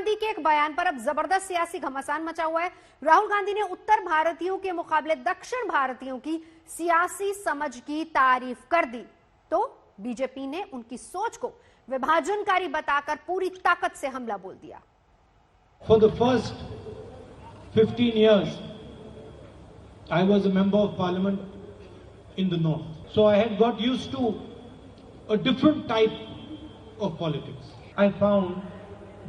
गांधी के एक बयान पर अब जबरदस्त सियासी घमासान मचा हुआ है। राहुल गांधी ने उत्तर भारतीयों के मुकाबले दक्षिण भारतीयों की सियासी समझ की तारीफ कर दी, तो बीजेपी ने उनकी सोच को विभाजनकारी बताकर पूरी ताकत से हमला बोल दिया। For the first 15 years, I was a member of parliament in the north. So I had got used to a different type of politics. I found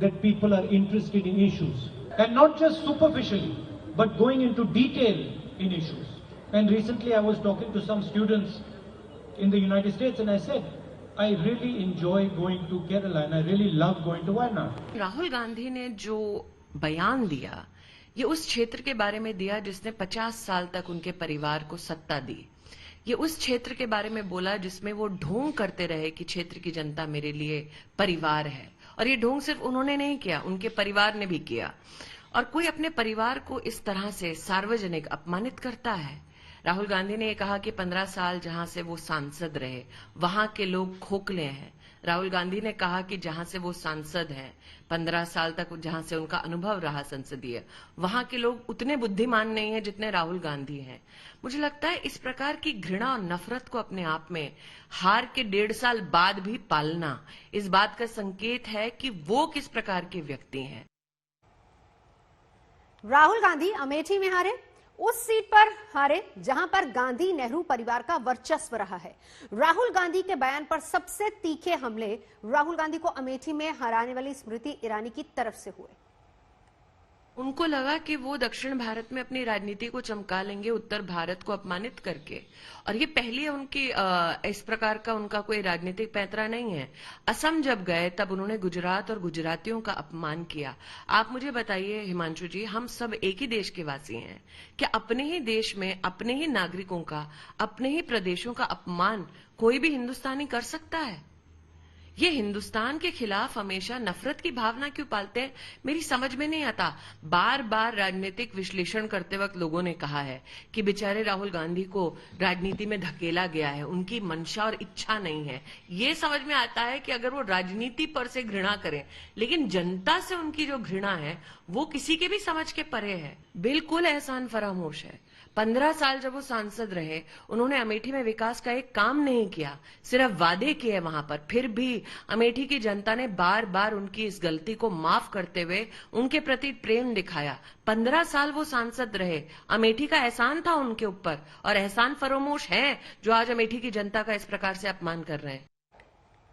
that people are interested in issues, and not just superficially, but going into detail in issues. And recently I was talking to some students in the United States, and I said, I really enjoy going to Kerala and I really love going to Wayanad. Rahul Gandhi ने जो बयान दिया, ये उस क्षेत्र के बारे में दिया जिसने 50 साल तक उनके परिवार को सत्ता दी। ये उस क्षेत्र के बारे में बोला जिसमें वो ढोंग करते रहे कि क्षेत्र की जनता मेरे लिए परिवार है, और ये ढोंग सिर्फ उन्होंने नहीं किया, उनके परिवार ने भी किया। और कोई अपने परिवार को इस तरह से सार्वजनिक अपमानित करता है? राहुल गांधी ने कहा कि 15 साल जहां से वो सांसद रहे वहां के लोग खोखले हैं। राहुल गांधी ने कहा कि जहां से वो सांसद हैं, 15 साल तक जहां से उनका अनुभव रहा संसदीय, वहां के लोग उतने बुद्धिमान नहीं हैं जितने राहुल गांधी हैं। मुझे लगता है इस प्रकार की घृणा और नफरत को अपने आप में हार के 1.5 साल बाद भी पालना इस बात का संकेत है कि वो किस प्रकार के व्यक्ति हैं। राहुल गांधी अमेठी में हारे, उस सीट पर हारे जहां पर गांधी नेहरू परिवार का वर्चस्व रहा है। राहुल गांधी के बयान पर सबसे तीखे हमले राहुल गांधी को अमेठी में हराने वाली स्मृति ईरानी की तरफ से हुए। उनको लगा कि वो दक्षिण भारत में अपनी राजनीति को चमका लेंगे उत्तर भारत को अपमानित करके, और ये पहली उनकी इस प्रकार का उनका कोई राजनीतिक पैंतरा नहीं है। असम जब गए तब उन्होंने गुजरात और गुजरातियों का अपमान किया। आप मुझे बताइए हिमांशु जी, हम सब एक ही देश के वासी हैं, क्या अपने ही देश में अपने ही नागरिकों का, अपने ही प्रदेशों का अपमान कोई भी हिंदुस्तानी कर सकता है? ये हिंदुस्तान के खिलाफ हमेशा नफरत की भावना क्यों पालते हैं, मेरी समझ में नहीं आता। बार बार राजनीतिक विश्लेषण करते वक्त लोगों ने कहा है कि बेचारे राहुल गांधी को राजनीति में धकेला गया है, उनकी मंशा और इच्छा नहीं है। ये समझ में आता है कि अगर वो राजनीति पर से घृणा करें, लेकिन जनता से उनकी जो घृणा है वो किसी के भी समझ के परे है। बिल्कुल एहसान फरामोश है। 15 साल जब वो सांसद रहे, उन्होंने अमेठी में विकास का एक काम नहीं किया, सिर्फ वादे किए वहां पर। फिर भी अमेठी की जनता ने बार बार उनकी इस गलती को माफ करते हुए उनके प्रति प्रेम दिखाया। 15 साल वो सांसद रहे, अमेठी का एहसान था उनके ऊपर, और एहसान फरामोश हैं जो आज अमेठी की जनता का इस प्रकार से अपमान कर रहे हैं।